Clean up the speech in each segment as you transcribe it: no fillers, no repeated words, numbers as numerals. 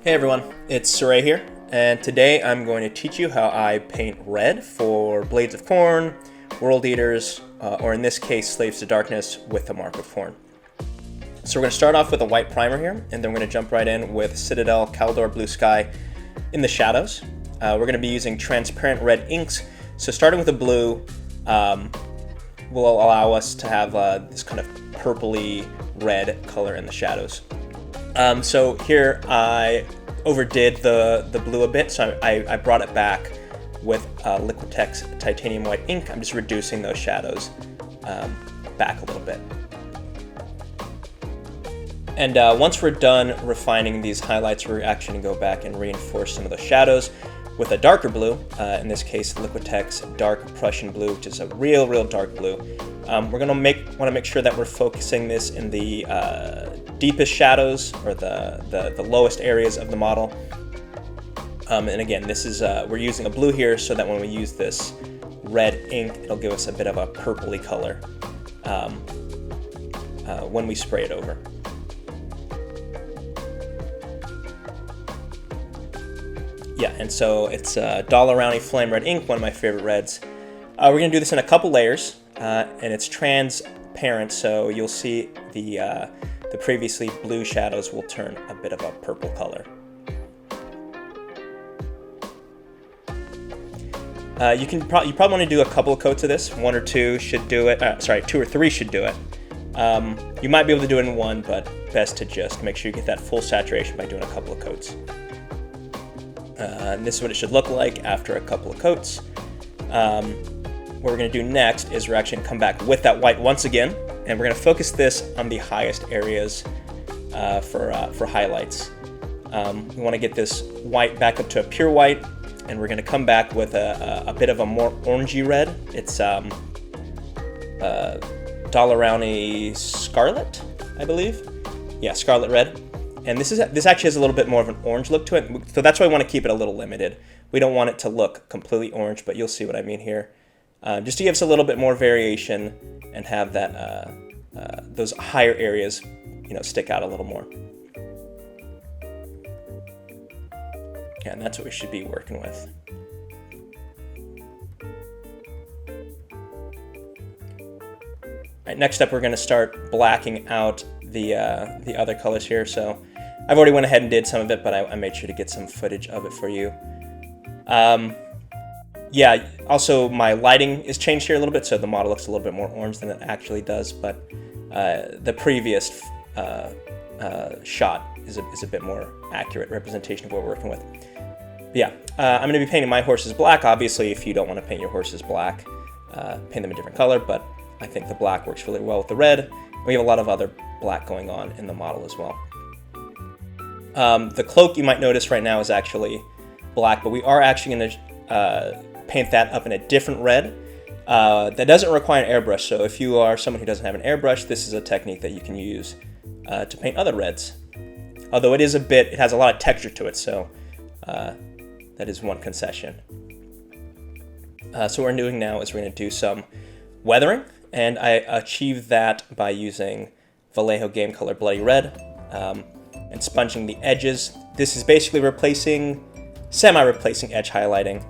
Hey everyone, it's Cire here, and today I'm going to teach you how I paint red for Blades of Khorne, Worldeaters, or in this case, Slaves to Darkness with the Mark of Khorne. So we're going to start off with a white primer here, and then we're going to jump right in with Citadel Caldor Blue Sky in the shadows. We're going to be using transparent red inks, so starting with a blue will allow us to have this kind of purpley red color in the shadows. So here I overdid the blue a bit, so I brought it back with Liquitex titanium white ink. I'm just reducing those shadows back a little bit. And once we're done refining these highlights, we're actually going to go back and reinforce some of the shadows with a darker blue, in this case Liquitex Dark Prussian Blue, which is a real dark blue. We're going to want to make sure that we're focusing this in the deepest shadows, or the lowest areas of the model. And again, this is we're using a blue here so that when we use this red ink, it'll give us a bit of a purpley color when we spray it over. Yeah, and so it's Dollar Roundy Flame Red ink, one of my favorite reds. We're going to do this in a couple layers, and it's transparent, so you'll see the previously blue shadows will turn a bit of a purple color. You probably want to do a couple of coats of this. One or two should do it. Sorry, 2 or 3 should do it. You might be able to do it in one, but best to just make sure you get that full saturation by doing a couple of coats. And this is what it should look like after a couple of coats. What we're going to do next is we're actually going to come back with that white once again, and we're going to focus this on the highest areas for highlights. We want to get this white back up to a pure white, and we're going to come back with a bit of a more orangey red. It's Dollar Roundy Scarlet, I believe. Yeah, Scarlet Red. And this actually has a little bit more of an orange look to it, so that's why I want to keep it a little limited. We don't want it to look completely orange, but you'll see what I mean here. Just to give us a little bit more variation and have that those higher areas, stick out a little more. Yeah, and that's what we should be working with. All right, next up, we're going to start blacking out the other colors here. So I've already went ahead and did some of it, but I made sure to get some footage of it for you. Yeah, also my lighting is changed here a little bit, so the model looks a little bit more orange than it actually does, but the previous shot is a bit more accurate representation of what we're working with. But yeah, I'm going to be painting my horses black. Obviously, if you don't want to paint your horses black, paint them a different color, but I think the black works really well with the red. We have a lot of other black going on in the model as well. The cloak, you might notice right now, is actually black, but we are actually going to paint that up in a different red. That doesn't require an airbrush, so if you are someone who doesn't have an airbrush, this is a technique that you can use to paint other reds. Although it has a lot of texture to it, so that is one concession. So what we're doing now is we're going to do some weathering, and I achieved that by using Vallejo Game Color Bloody Red and sponging the edges. This is basically semi-replacing edge highlighting.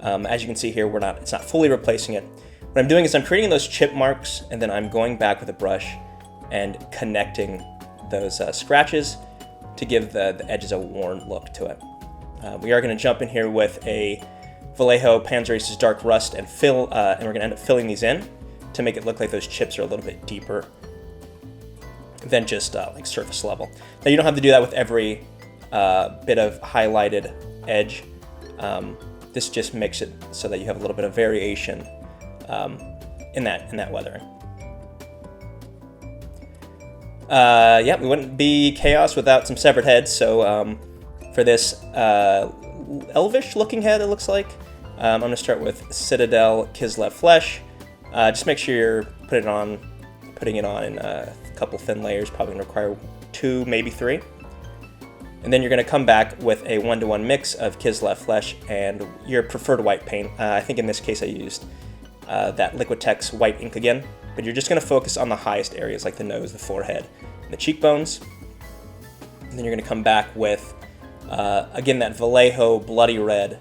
As you can see here, it's not fully replacing it. What I'm doing is I'm creating those chip marks, and then I'm going back with a brush and connecting those scratches to give the edges a worn look to it. We are going to jump in here with a Vallejo Panzer's Dark Rust and we're going to end up filling these in to make it look like those chips are a little bit deeper than just like surface level. Now you don't have to do that with every bit of highlighted edge. This just makes it so that you have a little bit of variation in that weathering. Yeah, we wouldn't be chaos without some severed heads. So for this elvish looking head, it looks like, I'm going to start with Citadel Kislev Flesh. Just make sure you're putting it on in a couple thin layers, probably going to require 2, maybe 3. And then you're going to come back with a 1-to-1 mix of Kislev Flesh and your preferred white paint. I think in this case I used that Liquitex white ink again, but you're just going to focus on the highest areas like the nose, the forehead, and the cheekbones. And then you're going to come back with Again, that Vallejo bloody red,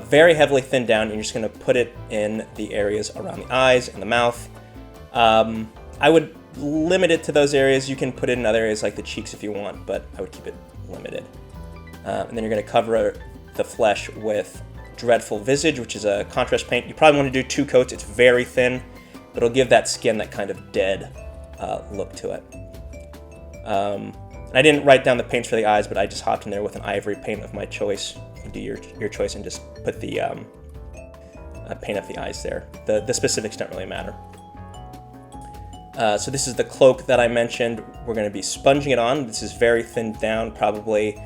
very heavily thinned down, and you're just going to put it in the areas around the eyes and the mouth. I would limit it to those areas. You can put it in other areas like the cheeks if you want, but I would keep it limited. And then you're going to cover the flesh with Dreadful Visage, which is a contrast paint. You probably want to do 2 coats. It's very thin, but it'll give that skin that kind of dead look to it. And I didn't write down the paints for the eyes, but I just hopped in there with an ivory paint of my choice. You can do your choice and just put the paint up the eyes there. The specifics don't really matter. So this is the cloak that I mentioned. We're going to be sponging it on. This is very thinned down, probably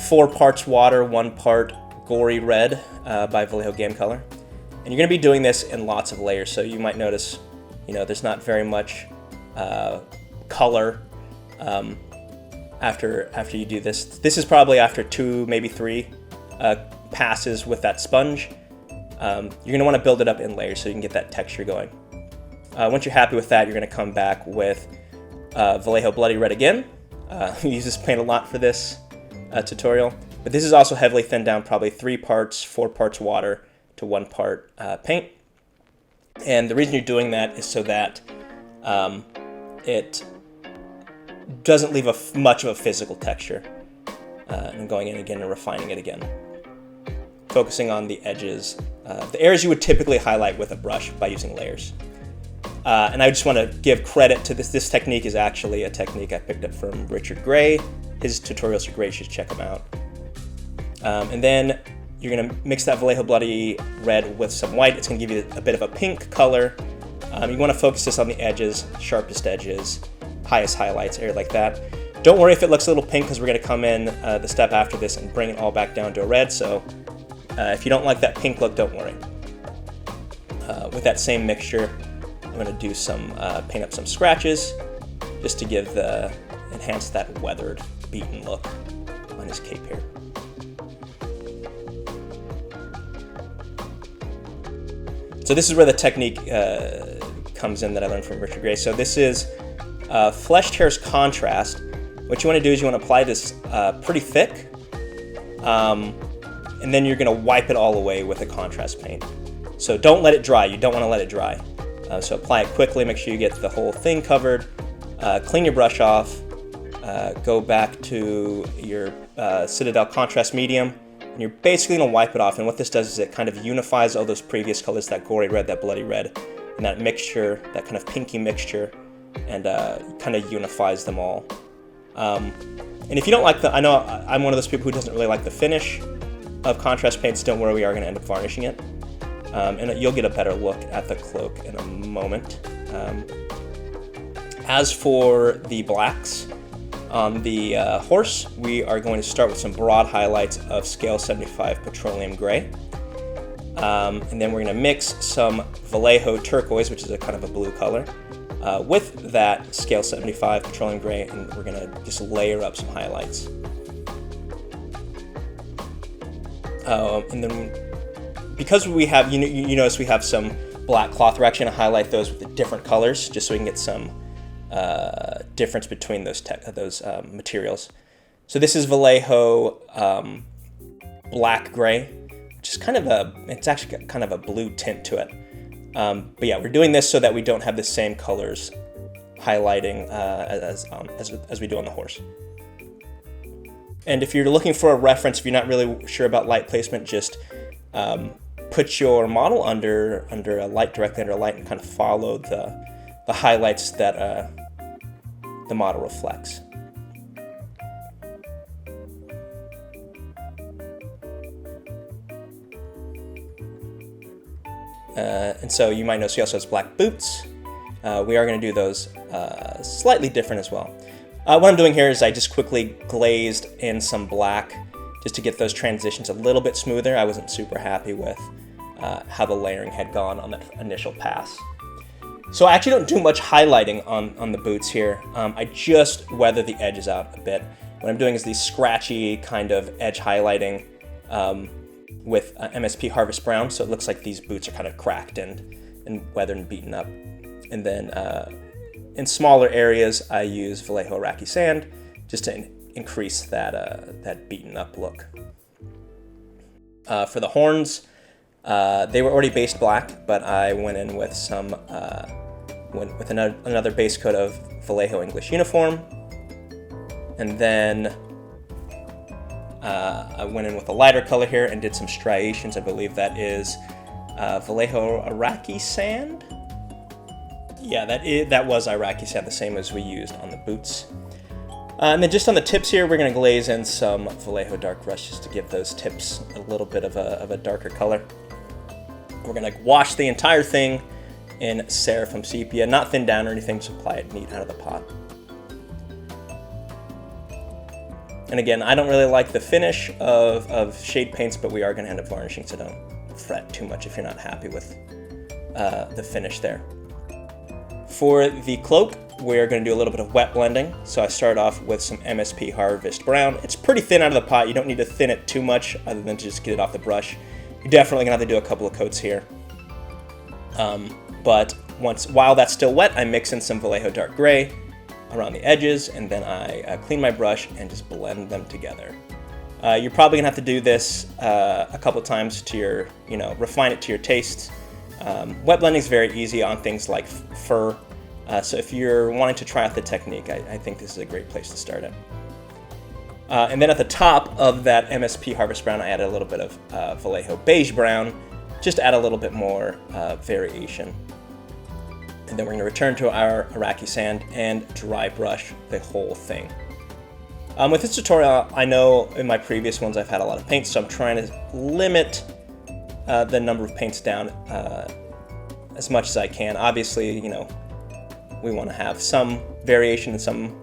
4 parts water, 1 part gory red by Vallejo Game Color. And you're going to be doing this in lots of layers, so you might notice, there's not very much color after you do this. This is probably after 2, maybe 3 passes with that sponge. You're going to want to build it up in layers so you can get that texture going. Once you're happy with that, you're going to come back with Vallejo Bloody Red again. We use this paint a lot for this tutorial, but this is also heavily thinned down, probably 3 parts, 4 parts water to 1 part paint. And the reason you're doing that is so that it doesn't leave much of a physical texture. And I'm going in again and refining it again. Focusing on the edges, the areas you would typically highlight with a brush by using layers. And I just want to give credit to this. This technique is actually a technique I picked up from Richard Gray. His tutorials are great, you should check them out. And then you're going to mix that Vallejo Bloody Red with some white. It's going to give you a bit of a pink color. You want to focus this on the edges, sharpest edges, highest highlights, area like that. Don't worry if it looks a little pink, because we're going to come in the step after this and bring it all back down to a red. So if you don't like that pink look, don't worry. With that same mixture, I'm going to do some paint up some scratches just to enhance that weathered, beaten look on his cape here. So this is where the technique comes in that I learned from Richard Gray. So this is Fleshed Hair's Contrast. What you want to do is you want to apply this pretty thick, and then you're going to wipe it all away with a contrast paint. So don't let it dry. You don't want to let it dry. So apply it quickly, make sure you get the whole thing covered, clean your brush off, go back to your Citadel contrast medium, and you're basically going to wipe it off. And what this does is it kind of unifies all those previous colors, that gory red, that bloody red, and that mixture, that kind of pinky mixture, and kind of unifies them all. And if you don't like I know I'm one of those people who doesn't really like the finish of contrast paints. Don't worry, we are going to end up varnishing it. And you'll get a better look at the cloak in a moment. As for the blacks on the horse, we are going to start with some broad highlights of Scale 75 Petroleum Gray. And then we're going to mix some Vallejo Turquoise, which is a kind of a blue color, with that Scale 75 Petroleum Gray, and we're going to just layer up some highlights. And then because we have, you notice we have some black cloth, we're actually going to highlight those with the different colors, just so we can get some difference between those materials. So this is Vallejo Black Gray, which is it's actually kind of a blue tint to it. But yeah, we're doing this so that we don't have the same colors highlighting as we do on the horse. And if you're looking for a reference, if you're not really sure about light placement, just put your model under a light, directly under a light, and kind of follow the highlights that the model reflects. And so you might notice he also has black boots. We are going to do those slightly different as well. What I'm doing here is I just quickly glazed in some black just to get those transitions a little bit smoother. I wasn't super happy with how the layering had gone on that initial pass. So I actually don't do much highlighting on the boots here. I just weather the edges out a bit. What I'm doing is these scratchy kind of edge highlighting with MSP Harvest Brown, so it looks like these boots are kind of cracked and weathered and beaten up. And then in smaller areas, I use Vallejo Iraqi Sand just to increase that beaten up look. For the horns, they were already based black, but I went in with another base coat of Vallejo English uniform, and then I went in with a lighter color here and did some striations. I believe that is Vallejo Iraqi sand. Yeah, that was Iraqi sand, the same as we used on the boots. And then just on the tips here, we're going to glaze in some Vallejo dark brush just to give those tips a little bit of a darker color. We're going to wash the entire thing in Cire from Sepia, not thin down or anything, just apply it neat out of the pot. And again, I don't really like the finish of shade paints, but we are going to end up varnishing, so don't fret too much if you're not happy with the finish there. For the cloak, we're going to do a little bit of wet blending. So I start off with some MSP Harvest Brown. It's pretty thin out of the pot. You don't need to thin it too much other than to just get it off the brush. You're definitely going to have to do a couple of coats here. But while that's still wet, I mix in some Vallejo Dark Gray around the edges, and then I clean my brush and just blend them together. You're probably going to have to do this a couple of times to refine it to your taste. Wet blending is very easy on things like fur, so if you're wanting to try out the technique, I think this is a great place to start it. And then at the top of that MSP Harvest Brown, I added a little bit of Vallejo Beige Brown, just to add a little bit more variation. And then we're going to return to our Iraqi sand and dry brush the whole thing. With this tutorial, I know in my previous ones I've had a lot of paints, so I'm trying to limit the number of paints down as much as I can. Obviously, we want to have some variation in some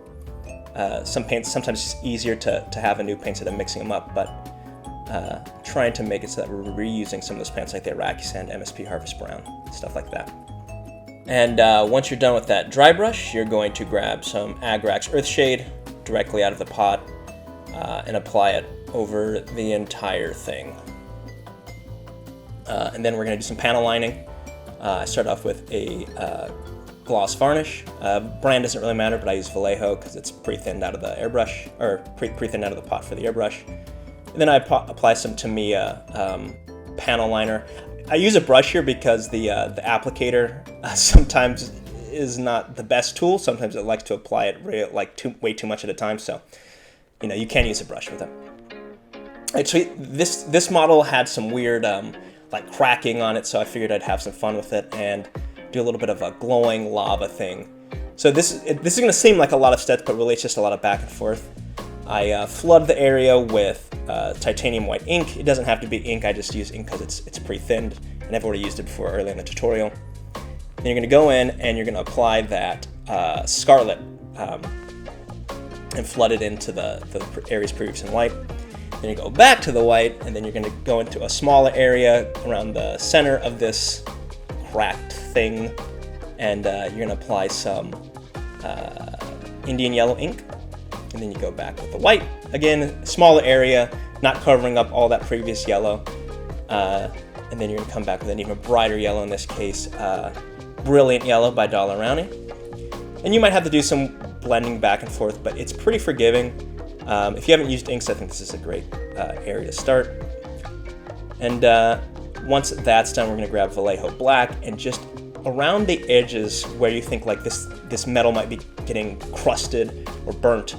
paints. Sometimes it's easier to have a new paint instead of mixing them up, but trying to make it so that we're reusing some of those paints like the Iraqi sand, MSP Harvest Brown, stuff like that. And once you're done with that dry brush, you're going to grab some Agrax Earthshade directly out of the pot and apply it over the entire thing. And then we're going to do some panel lining. I start off with a gloss varnish. Brand doesn't really matter, but I use Vallejo because it's pre-thinned out of the airbrush, or pre-thinned out of the pot for the airbrush. And then I apply some Tamiya panel liner. I use a brush here because the applicator sometimes is not the best tool. Sometimes it likes to apply it way too much at a time, so you can use a brush with it. Actually, this model had some weird cracking on it, so I figured I'd have some fun with it and do a little bit of a glowing lava thing. So this is going to seem like a lot of steps, but really it's just a lot of back and forth. I flood the area with titanium white ink. It doesn't have to be ink, I just use ink because it's pre-thinned, and I've already used it before earlier in the tutorial. Then you're going to go in and you're going to apply that scarlet and flood it into the areas previous in white. Then you go back to the white, and then you're going to go into a smaller area around the center of this cracked thing, and you're going to apply some Indian yellow ink. And then you go back with the white. Again, smaller area, not covering up all that previous yellow. And then you're going to come back with an even brighter yellow, in this case, Brilliant Yellow by Dollarani. And you might have to do some blending back and forth, but it's pretty forgiving. If you haven't used inks, I think this is a great area to start. And once that's done, we're going to grab Vallejo Black and just around the edges where you think like this metal might be getting crusted or burnt,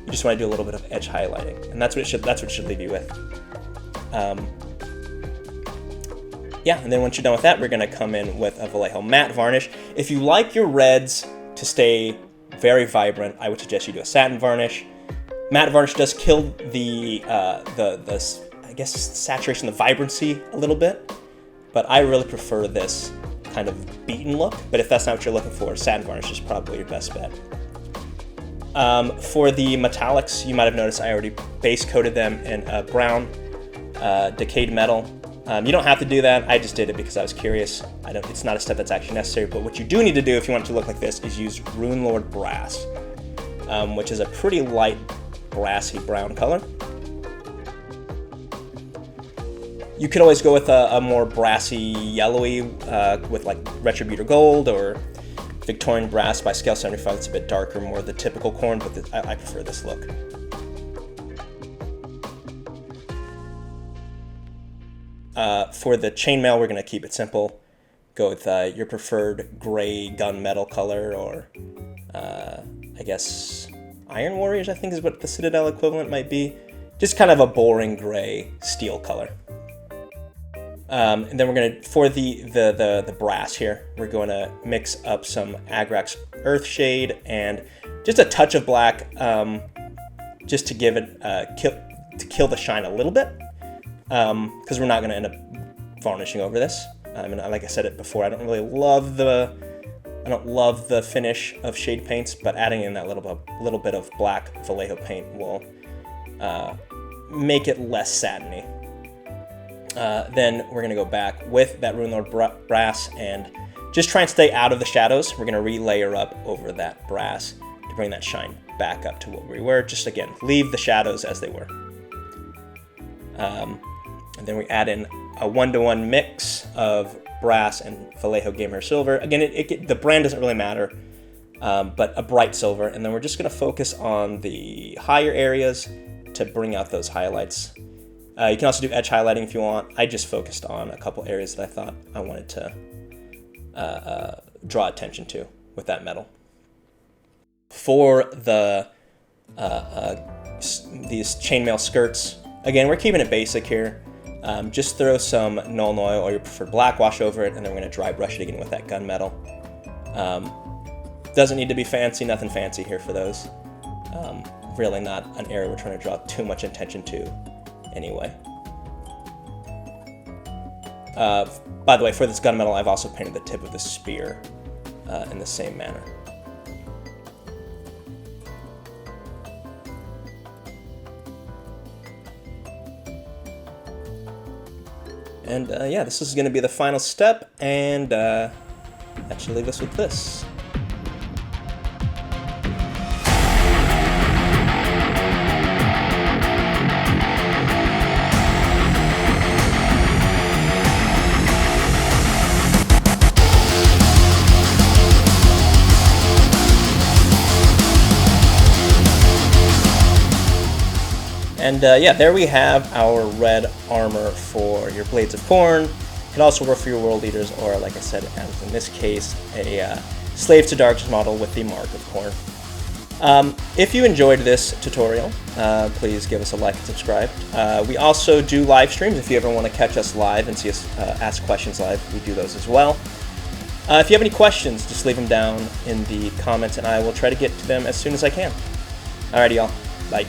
you just want to do a little bit of edge highlighting, and that's what it should leave you with. Yeah, and then once you're done with that, we're going to come in with a Vallejo matte varnish. If you like your reds to stay very vibrant, I would suggest you do a satin varnish. Matte varnish does kill the I guess saturation, the vibrancy a little bit, but I really prefer this kind of beaten look. But if that's not what you're looking for, satin varnish is probably your best bet. For the metallics, you might have noticed I already base coated them in a brown decayed metal. You don't have to do that. I just did it because I was curious. It's not a step that's actually necessary, but what you do need to do if you want it to look like this is use Runelord Brass, which is a pretty light brassy brown color. You could always go with a more brassy yellowy with like Retributor Gold or Victorian Brass by Scale 75. It's a bit darker, more the typical Khorne, but I prefer this look. For the chainmail, we're going to keep it simple. Go with your preferred gray gunmetal color, or I guess Iron Warriors, I think is what the Citadel equivalent might be. Just kind of a boring gray steel color. And then we're going to, for the brass here, we're going to mix up some Agrax Earthshade and just a touch of black, just to give it, kill the shine a little bit, because we're not going to end up varnishing over this. And like I said it before, I don't love the finish of shade paints, but adding in that little bit of black Vallejo paint will make it less satiny. Then we're going to go back with that Runelord brass and just try and stay out of the shadows. We're going to re-layer up over that brass to bring that shine back up to what we were. Just again, leave the shadows as they were. And then we add in a 1-to-1 mix of brass and Vallejo Gamer Silver. Again, the brand doesn't really matter, but a bright silver. And then we're just going to focus on the higher areas to bring out those highlights. You can also do edge highlighting if you want. I just focused on a couple areas that I thought I wanted to draw attention to with that metal. For the these chainmail skirts, again, we're keeping it basic here. Just throw some Nuln Oil or your preferred black wash over it, and then we're going to dry brush it again with that gunmetal. Doesn't need to be fancy, nothing fancy here for those. Really not an area we're trying to draw too much attention to anyway. By the way, for this gunmetal, I've also painted the tip of the spear in the same manner. And yeah, this is going to be the final step, and that should leave us with this. And yeah, there we have our red armor for your Blades of Khorne. It can also work for your World Eaters, or like I said, as in this case, a Slave to Darkness model with the Mark of Khorne. If you enjoyed this tutorial, please give us a like and subscribe. We also do live streams. If you ever want to catch us live and see us ask questions live, we do those as well. If you have any questions, just leave them down in the comments, and I will try to get to them as soon as I can. Alrighty, y'all. Bye.